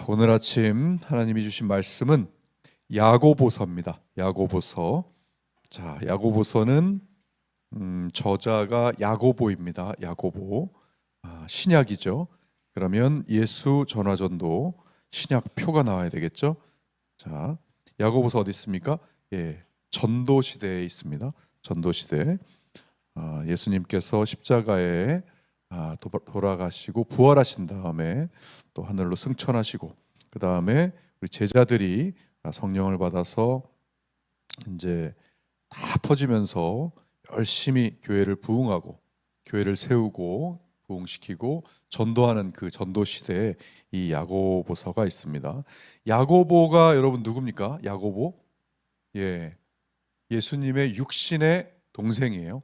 오늘 아침 하나님이 주신 말씀은 야고보서입니다. 야고보서. 자, 야고보서는 저자가 야고보입니다. 야고보. 신약이죠. 그러면 예수 전화전도 신약표가 나와야 되겠죠. 자, 야고보서 어디 있습니까? 예, 전도 시대에 있습니다. 전도 시대. 예수님께서 십자가에 돌아가시고 부활하신 다음에 또 하늘로 승천하시고 그 다음에 우리 제자들이 성령을 받아서 이제 다 퍼지면서 열심히 교회를 부흥하고 교회를 세우고 부흥시키고 전도하는 그 전도 시대에 이 야고보서가 있습니다. 야고보가 여러분 누굽니까? 야고보? 예, 예수님의 육신의 동생이에요.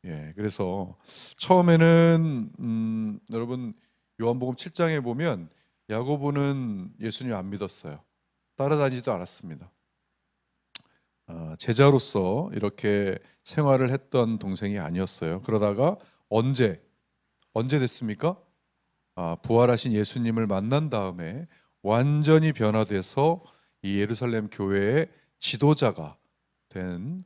예, 그래서 처음에는 여러분 요한복음 7장에 보면 야고보는 예수님 안 믿었어요. 따라다니지도 않았습니다. 제자로서 이렇게 생활을 했던 동생이 아니었어요. 그러다가 언제 됐습니까? 부활하신 예수님을 만난 다음에 완전히 변화돼서 이 예루살렘 교회의 지도자가 된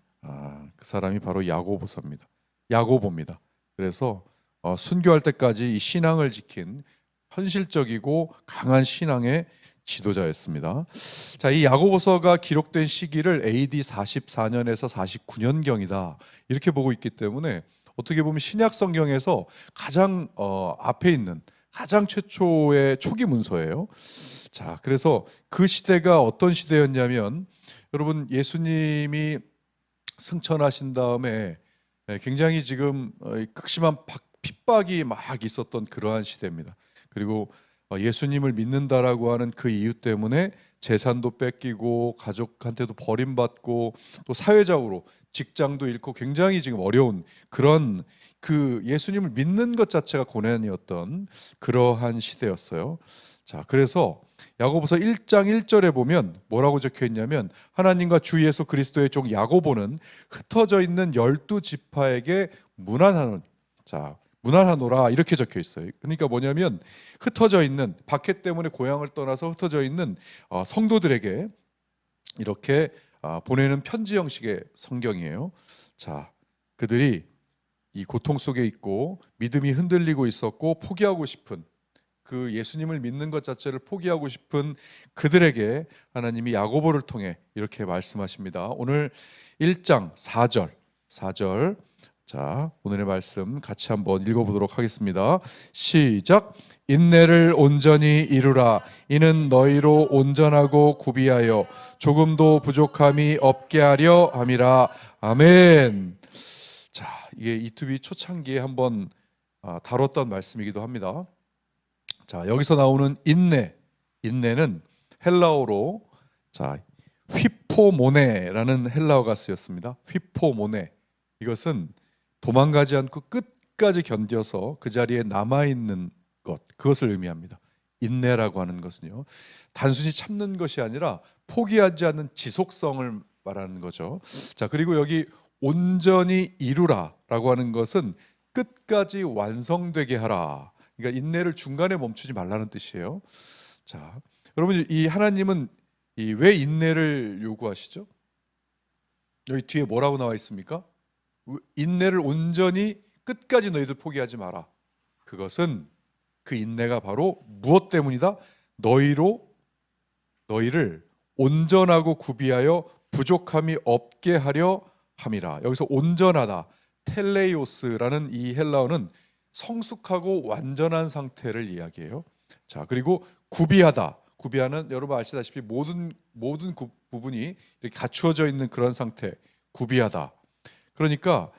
그 사람이 바로 야고보입니다. 그래서 순교할 때까지 이 신앙을 지킨 현실적이고 강한 신앙의 지도자였습니다. 자, 이 야고보서가 기록된 시기를 AD 44년에서 49년경이다 이렇게 보고 있기 때문에 어떻게 보면 신약 성경에서 가장 앞에 있는 가장 최초의 초기 문서예요. 자, 그래서 그 시대가 어떤 시대였냐면 여러분 예수님이 승천하신 다음에 굉장히 지금 극심한 핍박이 막 있었던 그러한 시대입니다. 그리고 예수님을 믿는다라고 하는 그 이유 때문에 재산도 뺏기고 가족한테도 버림받고 또 사회적으로 직장도 잃고 굉장히 지금 어려운 그런 그 예수님을 믿는 것 자체가 고난이었던 그러한 시대였어요. 자, 그래서 야고보서 1장 1절에 보면 뭐라고 적혀 있냐면 하나님과 주 예수 그리스도의 종 야고보는 흩어져 있는 12지파에게 문안하노라. 자, 문안하노라 이렇게 적혀 있어요. 그러니까 뭐냐면 흩어져 있는 박해 때문에 고향을 떠나서 흩어져 있는 성도들에게 이렇게 보내는 편지 형식의 성경이에요. 자, 그들이 이 고통 속에 있고 믿음이 흔들리고 있었고 포기하고 싶은 그 예수님을 믿는 것 자체를 포기하고 싶은 그들에게 하나님이 야고보를 통해 이렇게 말씀하십니다. 오늘 1장 4절 자, 오늘의 말씀 같이 한번 읽어보도록 하겠습니다. 시작. 인내를 온전히 이루라. 이는 너희로 온전하고 구비하여 조금도 부족함이 없게 하려 함이라. 아멘. 자, 이게 E2B 초창기에 한번 다뤘던 말씀이기도 합니다. 자, 여기서 나오는 인내는 헬라어로 자, 휘포모네라는 헬라어가 쓰였습니다. 휘포모네. 이것은 도망가지 않고 끝까지 견뎌서 그 자리에 남아있는 것, 그것을 의미합니다. 인내라고 하는 것은요, 단순히 참는 것이 아니라 포기하지 않는 지속성을 말하는 거죠. 자, 그리고 여기 온전히 이루라라고 하는 것은 끝까지 완성되게 하라. 그러니까 인내를 중간에 멈추지 말라는 뜻이에요. 자, 여러분 이 하나님은 왜 인내를 요구하시죠? 여기 뒤에 뭐라고 나와 있습니까? 인내를 온전히 끝까지 너희들 포기하지 마라. 그것은 그 인내가 바로 무엇 때문이다? 너희를 온전하고 구비하여 부족함이 없게 하려 함이라. 여기서 온전하다, 텔레이오스라는 이 헬라어는 성숙하고 완전한 상태를 이야기해요. 자, 그리고 구비하는 여러분 아시다시피 모든 부분이 이렇게 갖추어져 있는 그런 상태, 구비하다. 그러니까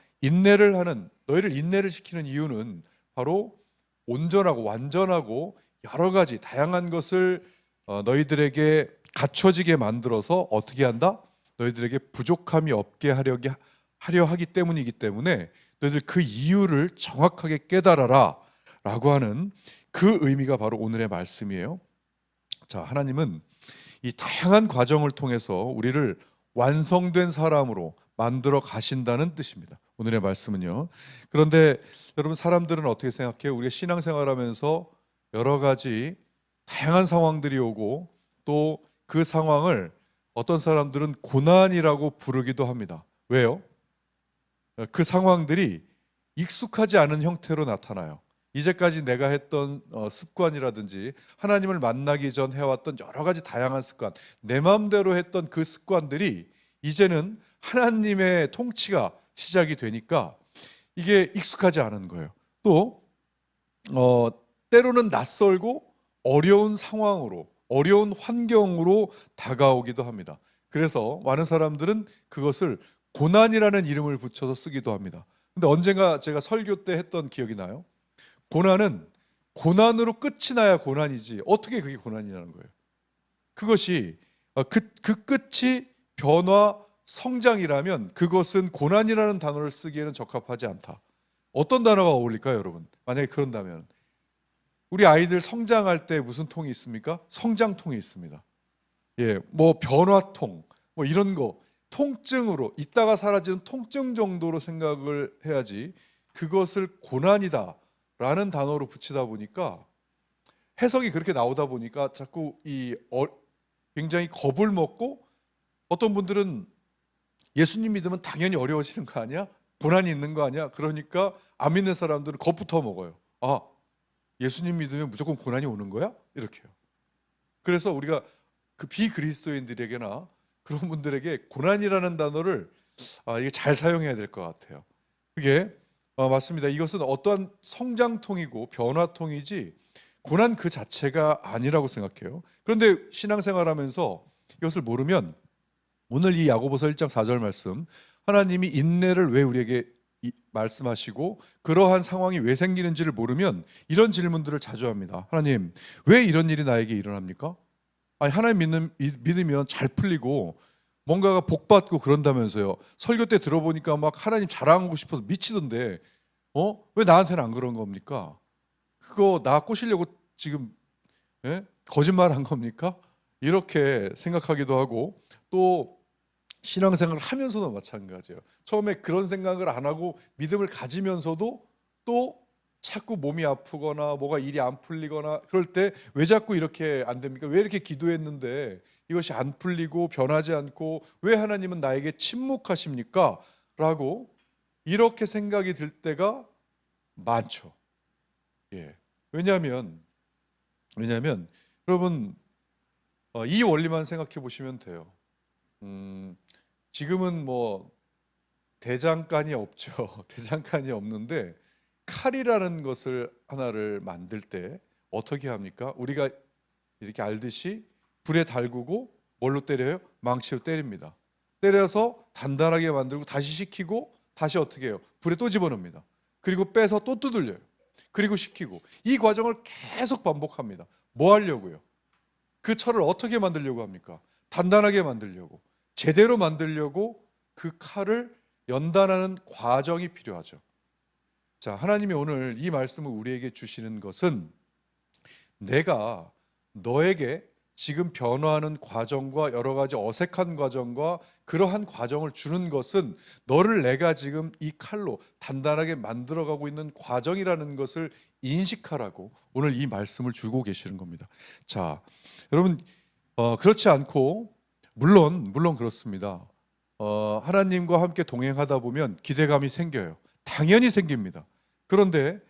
너희를 인내를 시키는 이유는 바로 온전하고 완전하고 여러 가지 다양한 것을 너희들에게 갖춰지게 만들어서 어떻게 한다? 너희들에게 부족함이 없게 하려 하기 때문이기 때문에 너희들 그 이유를 정확하게 깨달아라 라고 하는 그 의미가 바로 오늘의 말씀이에요. 자, 하나님은 이 다양한 과정을 통해서 우리를 완성된 사람으로 만들어 가신다는 뜻입니다. 오늘의 말씀은요. 그런데 여러분 사람들은 어떻게 생각해요? 우리가 신앙생활하면서 여러 가지 다양한 상황들이 오고 또 그 상황을 어떤 사람들은 고난이라고 부르기도 합니다. 왜요? 그 상황들이 익숙하지 않은 형태로 나타나요. 이제까지 내가 했던 습관이라든지 하나님을 만나기 전 해왔던 여러 가지 다양한 습관, 내 마음대로 했던 그 습관들이 이제는 하나님의 통치가 시작이 되니까 이게 익숙하지 않은 거예요. 또 때로는 낯설고 어려운 상황으로, 어려운 환경으로 다가오기도 합니다. 그래서 많은 사람들은 그것을 고난이라는 이름을 붙여서 쓰기도 합니다. 근데 언젠가 제가 설교 때 했던 기억이 나요. 고난은 고난으로 끝이 나야 고난이지 어떻게 그게 고난이라는 거예요. 그것이 그 끝이 변화, 성장이라면 그것은 고난이라는 단어를 쓰기에는 적합하지 않다. 어떤 단어가 어울릴까요, 여러분? 만약에 그런다면 우리 아이들 성장할 때 무슨 통이 있습니까? 성장통이 있습니다. 뭐 변화통, 뭐 이런 거, 통증으로 있다가 사라지는 통증 정도로 생각을 해야지 그것을 고난이다라는 단어로 붙이다 보니까 해석이 그렇게 나오다 보니까 자꾸 굉장히 겁을 먹고 어떤 분들은 예수님 믿으면 당연히 어려워지는 거 아니야? 고난이 있는 거 아니야? 그러니까 안 믿는 사람들은 겁부터 먹어요. 예수님 믿으면 무조건 고난이 오는 거야? 이렇게요. 그래서 우리가 그 비그리스도인들에게나 그런 분들에게 고난이라는 단어를 이게 잘 사용해야 될 것 같아요. 그게 맞습니다. 이것은 어떠한 성장통이고 변화통이지 고난 그 자체가 아니라고 생각해요. 그런데 신앙생활하면서 이것을 모르면 오늘 이 야고보서 1장 4절 말씀, 하나님이 인내를 왜 우리에게 말씀하시고 그러한 상황이 왜 생기는지를 모르면 이런 질문들을 자주 합니다. 하나님, 왜 이런 일이 나에게 일어납니까? 하나님 믿으면 잘 풀리고 뭔가가 복받고 그런다면서요. 설교 때 들어보니까 막 하나님 자랑하고 싶어서 미치던데 왜 나한테는 안 그런 겁니까? 그거 나 꼬시려고 지금 거짓말한 겁니까? 이렇게 생각하기도 하고, 또 신앙생활을 하면서도 마찬가지예요. 처음에 그런 생각을 안 하고 믿음을 가지면서도 또 자꾸 몸이 아프거나 뭐가 일이 안 풀리거나 그럴 때 왜 자꾸 이렇게 안 됩니까? 왜 이렇게 기도했는데 이것이 안 풀리고 변하지 않고 왜 하나님은 나에게 침묵하십니까? 라고 이렇게 생각이 들 때가 많죠. 왜냐하면 여러분 이 원리만 생각해 보시면 돼요. 지금은 뭐 대장간이 없죠. 대장간이 없는데 칼이라는 것을 하나를 만들 때 어떻게 합니까? 우리가 이렇게 알듯이 불에 달구고 뭘로 때려요? 망치로 때립니다. 때려서 단단하게 만들고 다시 식히고 다시 어떻게 해요? 불에 또 집어넣습니다. 그리고 빼서 또 두들려요. 그리고 식히고 이 과정을 계속 반복합니다. 뭐 하려고요? 그 철을 어떻게 만들려고 합니까? 단단하게 만들려고, 제대로 만들려고 그 칼을 연단하는 과정이 필요하죠. 자, 하나님이 오늘 이 말씀을 우리에게 주시는 것은 내가 너에게 지금 변화하는 과정과 여러 가지 어색한 과정과 그러한 과정을 주는 것은 너를 내가 지금 이 칼로 단단하게 만들어가고 있는 과정이라는 것을 인식하라고 오늘 이 말씀을 주고 계시는 겁니다. 자, 여러분 그렇지 않고 물론 그렇습니다. 하나님과 함께 동행하다 보면 기대감이 생겨요. 당연히 생깁니다. 그런데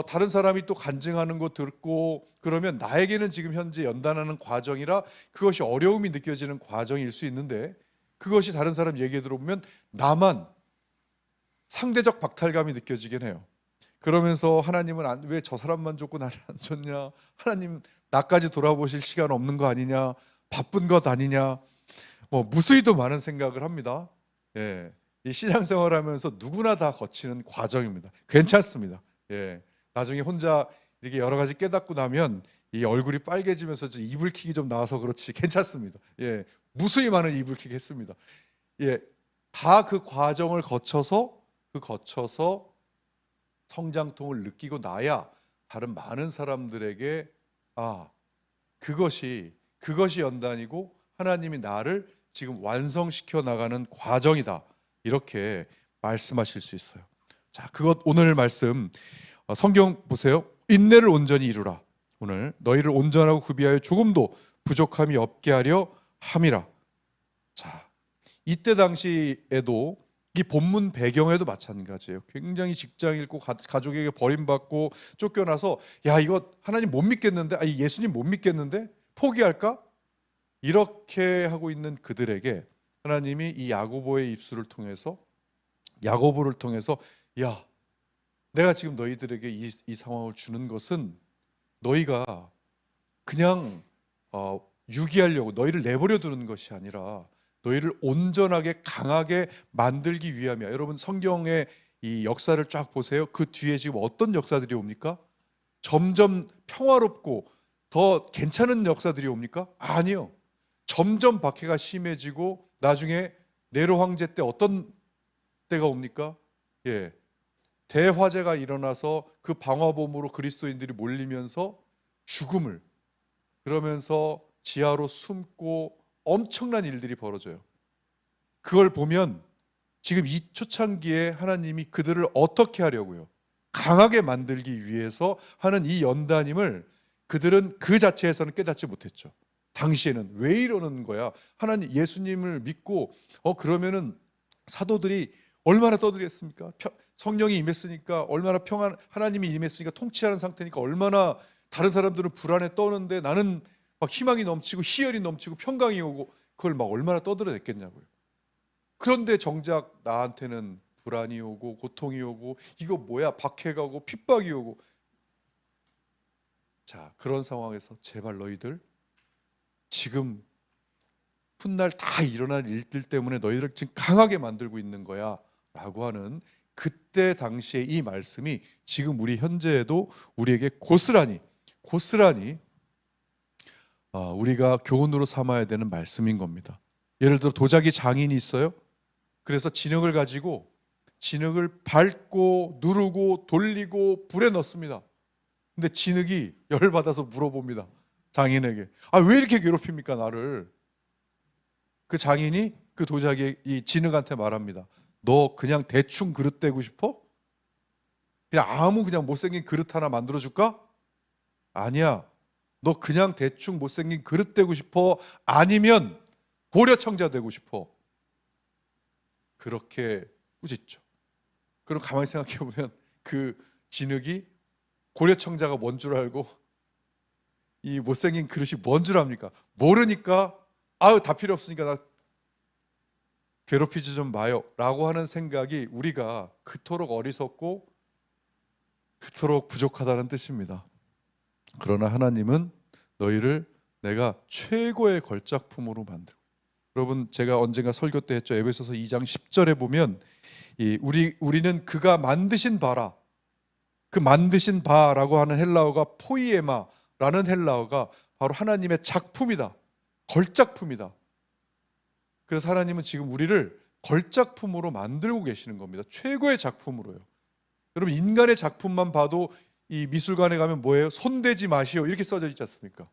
다른 사람이 또 간증하는 거 듣고 그러면 나에게는 지금 현재 연단하는 과정이라 그것이 어려움이 느껴지는 과정일 수 있는데, 그것이 다른 사람 얘기 들어보면 나만 상대적 박탈감이 느껴지긴 해요. 그러면서 하나님은 왜 저 사람만 좋고 나를 안 줬냐, 하나님 나까지 돌아보실 시간 없는 거 아니냐, 바쁜 것 아니냐, 무수히도 많은 생각을 합니다. 이 신앙생활하면서 누구나 다 거치는 과정입니다. 괜찮습니다. 나중에 혼자 이렇게 여러 가지 깨닫고 나면 이 얼굴이 빨개지면서 이불킥이 좀 나와서 그렇지 괜찮습니다. 무수히 많은 이불킥 했습니다. 다 그 과정을 거쳐서 성장통을 느끼고 나야 다른 많은 사람들에게 그것이 연단이고 하나님이 나를 지금 완성시켜 나가는 과정이다, 이렇게 말씀하실 수 있어요. 자, 그것 오늘 말씀 성경 보세요. 인내를 온전히 이루라. 오늘 너희를 온전하고 구비하여 조금도 부족함이 없게 하려 함이라. 자, 이때 당시에도 이 본문 배경에도 마찬가지예요. 굉장히 직장 잃고 가족에게 버림받고 쫓겨나서 야 이거 하나님 못 믿겠는데, 예수님 못 믿겠는데 포기할까? 이렇게 하고 있는 그들에게 하나님이 이 야고보의 입술을 통해서, 야고보를 통해서 야 내가 지금 너희들에게 이 상황을 주는 것은 너희가 그냥 유기하려고 너희를 내버려 두는 것이 아니라 너희를 온전하게 강하게 만들기 위함이야. 여러분 성경의 이 역사를 쫙 보세요. 그 뒤에 지금 어떤 역사들이 옵니까? 점점 평화롭고 더 괜찮은 역사들이 옵니까? 아니요. 점점 박해가 심해지고 나중에 네로 황제 때 어떤 때가 옵니까? 대화재가 일어나서 그 방화범으로 그리스도인들이 몰리면서 죽음을, 그러면서 지하로 숨고 엄청난 일들이 벌어져요. 그걸 보면 지금 이 초창기에 하나님이 그들을 어떻게 하려고요? 강하게 만들기 위해서 하는 이 연단임을 그들은 그 자체에서는 깨닫지 못했죠. 당시에는 왜 이러는 거야? 하나님 예수님을 믿고 그러면은 사도들이 얼마나 떠들겠습니까? 성령이 임했으니까 얼마나 평안, 하나님이 임했으니까 통치하는 상태니까 얼마나 다른 사람들은 불안에 떠는데 나는 막 희망이 넘치고 희열이 넘치고 평강이 오고 그걸 막 얼마나 떠들어댔겠냐고요. 그런데 정작 나한테는 불안이 오고 고통이 오고 이거 뭐야 박해가 오고 핍박이 오고. 자, 그런 상황에서 제발 너희들 지금 훗날 다 일어날 일들 때문에 너희들을 지금 강하게 만들고 있는 거야 라고 하는 그때 당시에 이 말씀이 지금 우리 현재에도 우리에게 고스란히 우리가 교훈으로 삼아야 되는 말씀인 겁니다. 예를 들어 도자기 장인이 있어요. 그래서 진흙을 가지고 진흙을 밟고 누르고 돌리고 불에 넣습니다. 근데 진흙이 열받아서 물어봅니다. 장인에게 왜 이렇게 괴롭힙니까 나를? 그 장인이 그 도자기 이 진흙한테 말합니다. 너 그냥 대충 그릇 대고 싶어? 그냥 아무 그냥 못생긴 그릇 하나 만들어줄까? 아니야. 너 그냥 대충 못생긴 그릇 되고 싶어? 아니면 고려청자 되고 싶어? 그렇게 꾸짖죠. 그럼 가만히 생각해 보면 그 진흙이 고려청자가 뭔 줄 알고 이 못생긴 그릇이 뭔 줄 압니까? 모르니까 다 필요 없으니까 나 괴롭히지 좀 마요 라고 하는 생각이 우리가 그토록 어리석고 그토록 부족하다는 뜻입니다. 그러나 하나님은 너희를 내가 최고의 걸작품으로 만들고, 여러분 제가 언젠가 설교 때 했죠. 에베소서 2장 10절에 보면 우리는 그가 만드신 바라, 그 만드신 바라고 하는 헬라어가 포이에마라는 헬라어가 바로 하나님의 작품이다, 걸작품이다. 그래서 하나님은 지금 우리를 걸작품으로 만들고 계시는 겁니다. 최고의 작품으로요. 여러분 인간의 작품만 봐도 이 미술관에 가면 뭐예요? 손대지 마시오 이렇게 써져 있지 않습니까?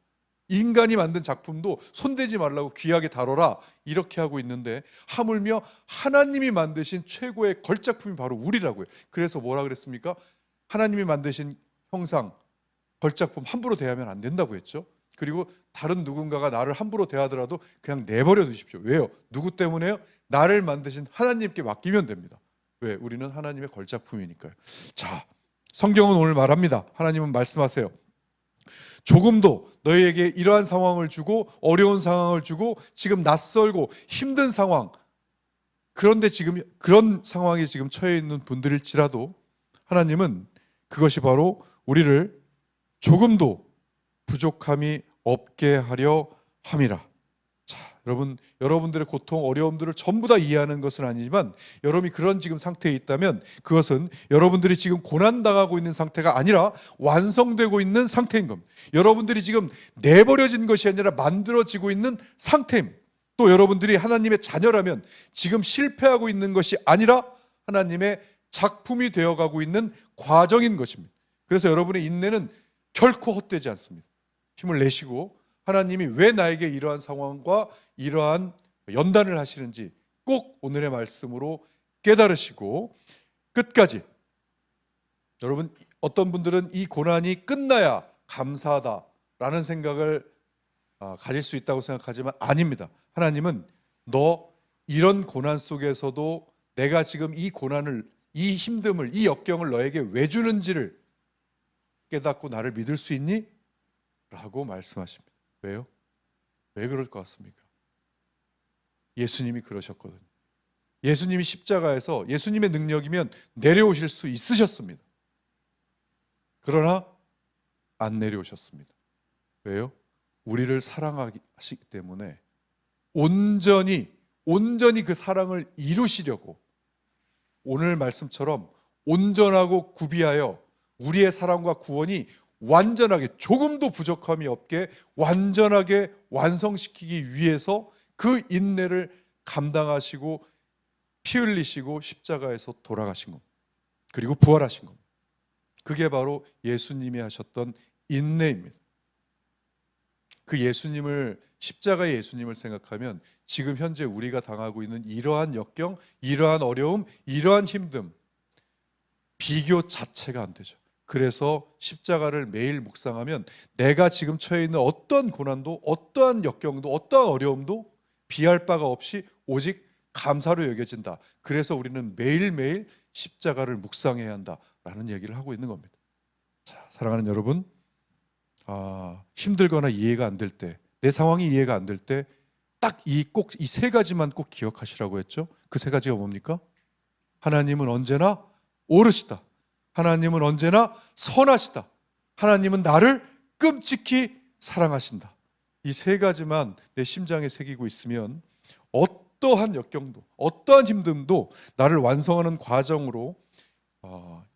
인간이 만든 작품도 손대지 말라고 귀하게 다뤄라 이렇게 하고 있는데 하물며 하나님이 만드신 최고의 걸작품이 바로 우리라고요. 그래서 뭐라 그랬습니까? 하나님이 만드신 형상, 걸작품 함부로 대하면 안 된다고 했죠. 그리고 다른 누군가가 나를 함부로 대하더라도 그냥 내버려 두십시오. 왜요? 누구 때문에요? 나를 만드신 하나님께 맡기면 됩니다. 왜? 우리는 하나님의 걸작품이니까요. 자, 성경은 오늘 말합니다. 하나님은 말씀하세요. 조금도 너희에게 이러한 상황을 주고 어려운 상황을 주고 지금 낯설고 힘든 상황, 그런데 지금 그런 상황에 지금 처해 있는 분들일지라도 하나님은 그것이 바로 우리를 조금도 부족함이 없게 하려 함이라. 자, 여러분들의 고통, 어려움들을 전부 다 이해하는 것은 아니지만 여러분이 그런 지금 상태에 있다면 그것은 여러분들이 지금 고난당하고 있는 상태가 아니라 완성되고 있는 상태인 겁니다. 여러분들이 지금 내버려진 것이 아니라 만들어지고 있는 상태입니다. 또 여러분들이 하나님의 자녀라면 지금 실패하고 있는 것이 아니라 하나님의 작품이 되어가고 있는 과정인 것입니다. 그래서 여러분의 인내는 결코 헛되지 않습니다. 힘을 내시고 하나님이 왜 나에게 이러한 상황과 이러한 연단을 하시는지 꼭 오늘의 말씀으로 깨달으시고 끝까지, 여러분 어떤 분들은 이 고난이 끝나야 감사하다라는 생각을 가질 수 있다고 생각하지만 아닙니다. 하나님은 너 이런 고난 속에서도 내가 지금 이 고난을, 이 힘듦을, 이 역경을 너에게 왜 주는지를 깨닫고 나를 믿을 수 있니? 라고 말씀하십니다. 왜요? 왜 그럴 것 같습니까? 예수님이 그러셨거든요. 예수님이 십자가에서 예수님의 능력이면 내려오실 수 있으셨습니다. 그러나 안 내려오셨습니다. 왜요? 우리를 사랑하시기 때문에 온전히 그 사랑을 이루시려고 오늘 말씀처럼 온전하고 구비하여 우리의 사랑과 구원이 완전하게, 조금도 부족함이 없게 완전하게 완성시키기 위해서 그 인내를 감당하시고 피 흘리시고 십자가에서 돌아가신 겁니다. 그리고 부활하신 겁니다. 그게 바로 예수님이 하셨던 인내입니다. 그 예수님을, 십자가의 예수님을 생각하면 지금 현재 우리가 당하고 있는 이러한 역경, 이러한 어려움, 이러한 힘듦, 비교 자체가 안 되죠. 그래서 십자가를 매일 묵상하면 내가 지금 처해 있는 어떠한 고난도, 어떠한 역경도, 어떠한 어려움도 비할 바가 없이 오직 감사로 여겨진다. 그래서 우리는 매일매일 십자가를 묵상해야 한다라는 얘기를 하고 있는 겁니다. 자, 사랑하는 여러분, 힘들거나 이해가 안 될 때, 내 상황이 이해가 안 될 때 딱 이 세 가지만 꼭 기억하시라고 했죠. 그 세 가지가 뭡니까? 하나님은 언제나 옳으시다. 하나님은 언제나 선하시다. 하나님은 나를 끔찍히 사랑하신다. 이 세 가지만 내 심장에 새기고 있으면 어떠한 역경도, 어떠한 힘듦도 나를 완성하는 과정으로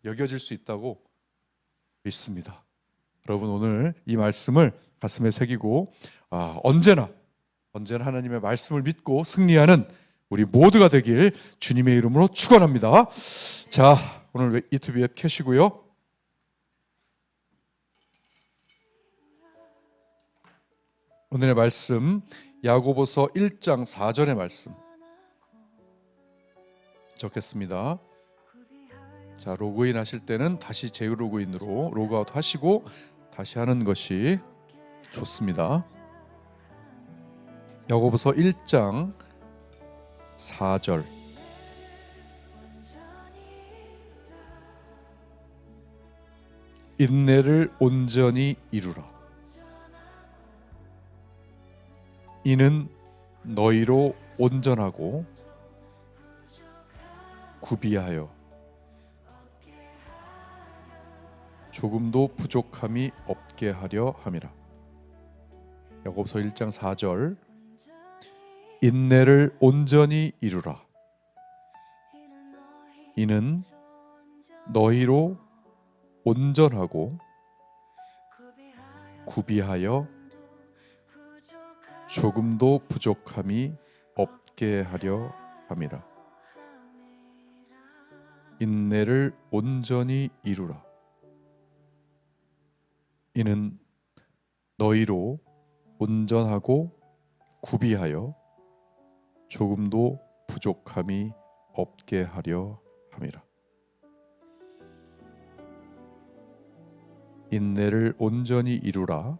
여겨질 수 있다고 믿습니다. 여러분, 오늘 이 말씀을 가슴에 새기고 언제나 하나님의 말씀을 믿고 승리하는 우리 모두가 되길 주님의 이름으로 축원합니다. 자, 오늘 유튜브 앱 켜시고요. 오늘의 말씀 야고보서 1장 4절의 말씀 적겠습니다. 자, 로그인 하실 때는 다시 재로그인으로 로그아웃 하시고 다시 하는 것이 좋습니다. 야고보서 1장 4절. 인내를 온전히 이루라. 이는 너희로 온전하고 구비하여 조금도 부족함이 없게 하려 함이라. 야고보서 1장 4절. 인내를 온전히 이루라. 이는 너희로 온전하고 구비하여 조금도 부족함이 없게 하려 함이라. 인내를 온전히 이루라. 이는 너희로 온전하고 구비하여 조금도 부족함이 없게 하려 함이라. 인내를 온전히 이루라.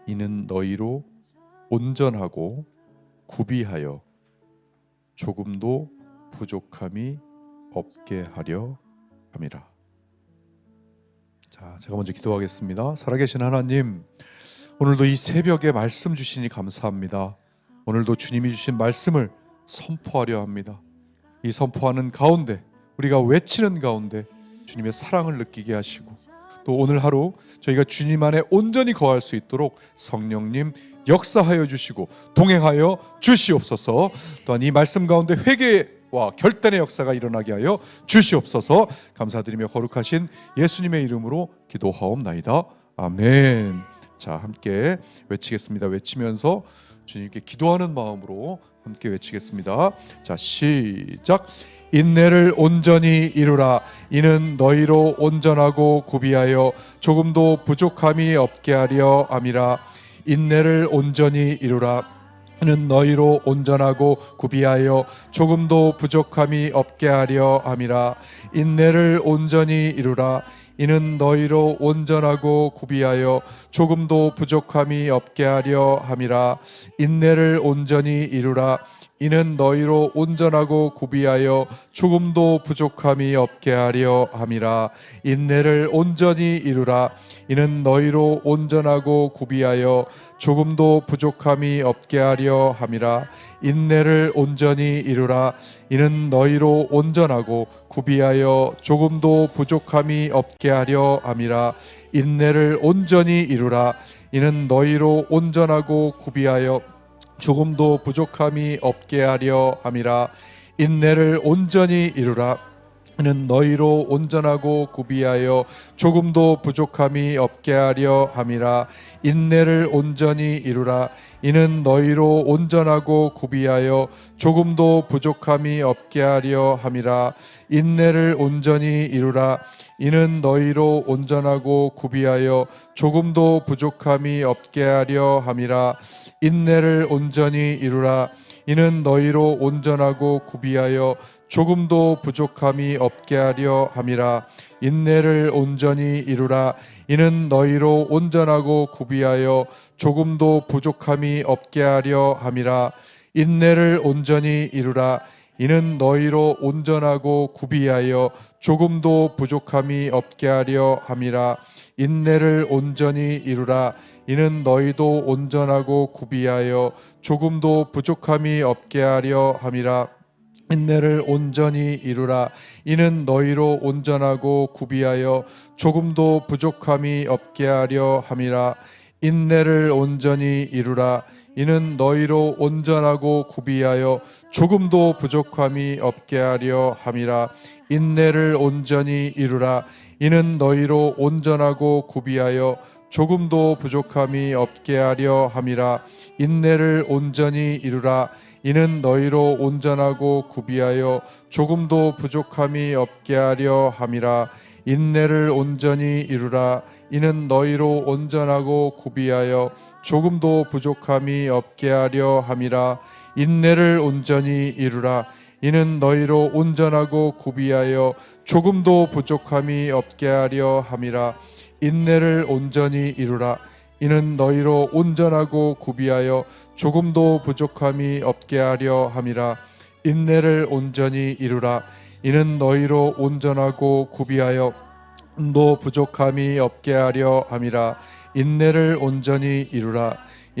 이는 너희로 온전하고 구비하여 조금도 부족함이 없게 하려 함이라. 자, 제가 먼저 기도하겠습니다. 살아계신 하나님, 오늘도 이 새벽에 말씀 주시니 감사합니다. 오늘도 주님이 주신 말씀을 선포하려 합니다. 이 선포하는 가운데, 우리가 외치는 가운데 주님의 사랑을 느끼게 하시고, 또 오늘 하루 저희가 주님 안에 온전히 거할 수 있도록 성령님 역사하여 주시고 동행하여 주시옵소서. 또한 이 말씀 가운데 회개와 결단의 역사가 일어나게 하여 주시옵소서. 감사드리며 거룩하신 예수님의 이름으로 기도하옵나이다. 아멘. 자, 함께 외치겠습니다. 외치면서 주님께 기도하는 마음으로 함께 외치겠습니다. 자, 시작. 인내를 온전히 이루라. 이는 너희로 온전하고 구비하여 조금도 부족함이 없게 하려 함이라. 인내를 온전히 이루라. 이는 너희로 온전하고 구비하여 조금도 부족함이 없게 하려 함이라. 인내를 온전히 이루라. 이는 너희로 온전하고 구비하여 조금도 부족함이 없게 하려 함이라. 인내를 온전히 이루라. 이는 너희로 온전하고 구비하여 조금도 부족함이 없게 하려 함이라. 인내를 온전히 이루라. 이는 너희로 온전하고 구비하여 조금도 부족함이 없게 하려 함이라. 인내를 온전히 이루라. 이는 너희로 온전하고 구비하여 조금도 부족함이 없게 하려 함이라. 인내를 온전히 이루라. 이는 너희로 온전하고 구비하여 조금도 부족함이 없게 하려 함이라. 인내를 온전히 이루라. 이는 너희로 온전하고 구비하여 조금도 부족함이 없게 하려 함이라. 인내를 온전히 이루라. 이는 너희로 온전하고 구비하여 조금도 부족함이 없게 하려 함이라. 인내를 온전히 이루라. 이는 너희로 온전하고 구비하여 조금도 부족함이 없게 하려 함이라. 인내를 온전히 이루라. 이는 너희로 온전하고 구비하여 조금도 부족함이 없게 하려 함이라. 인내를 온전히 이루라. 이는 너희로 온전하고 구비하여 조금도 부족함이 없게 하려 함이라. 인내를 온전히 이루라. 이는 너희로 온전하고 구비하여 조금도 부족함이 없게 하려 함이라. 인내를 온전히 이루라. 이는 너희도 온전하고 구비하여 조금도 부족함이 없게 하려 함이라. 인내를 온전히 이루라. 이는 너희로 온전하고 구비하여 조금도 부족함이 없게 하려 함이라. 인내를 온전히 이루라. 이는 너희로 온전하고 구비하여 조금도 부족함이 없게 하려 함이라. 인내를 온전히 이루라. 이는 너희로 온전하고 구비하여 조금도 부족함이 없게 하려 함이라. 인내를 온전히 이루라. 이는 너희로 온전하고 구비하여 조금도 부족함이 없게 하려 함이라. 인내를 온전히 이루라. 이는 너희로 온전하고 구비하여 조금도 부족함이 없게 하려 함이라. 인내를 온전히 이루라. 이는 너희로 온전하고 구비하여 조금도 부족함이 없게 하려 함이라. 인내를 온전히 이루라. 이는 너희로 온전하고 구비하여 조금도 부족함이 없게 하려 함이라. 인내를 온전히 이루라. 이는 너희로 온전하고 구비하여 조금도 부족함이 없게 하려 함이라. 인내를 온전히 이루라.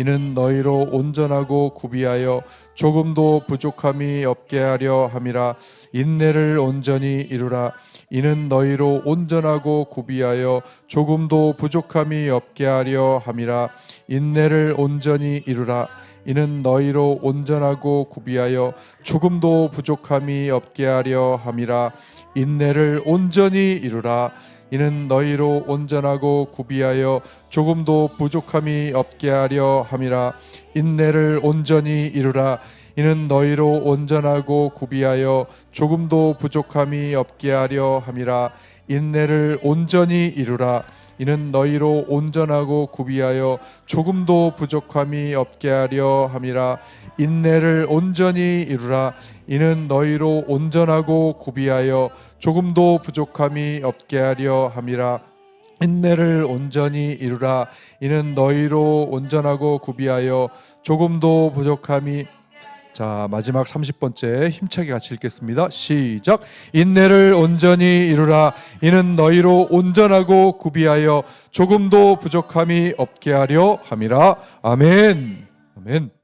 이는 너희로 온전하고 구비하여 조금도 부족함이 없게 하려 함이라. 인내를 온전히 이루라. 이는 너희로 온전하고 구비하여 조금도 부족함이 없게 하려 함이라. 인내를 온전히 이루라. 이는 너희로 온전하고 구비하여 조금도 부족함이 없게 하려 함이라. 인내를 온전히 이루라. 이는 너희로 온전하고 구비하여 조금도 부족함이 없게 하려 함이라. 인내를 온전히 이루라. 이는 너희로 온전하고 구비하여 조금도 부족함이 없게 하려 함이라. 인내를 온전히 이루라. 이는 너희로 온전하고 구비하여 조금도 부족함이 없게 하려 함이라. 인내를 온전히 이루라. 이는 너희로 온전하고 구비하여 조금도 부족함이 없게 하려 함이라. 인내를 온전히 이루라. 이는 너희로 온전하고 구비하여 조금도 부족함이 자, 마지막 30번째 힘차게 같이 읽겠습니다. 시작. 인내를 온전히 이루라. 이는 너희로 온전하고 구비하여 조금도 부족함이 없게 하려 함이라. 아멘. 아멘.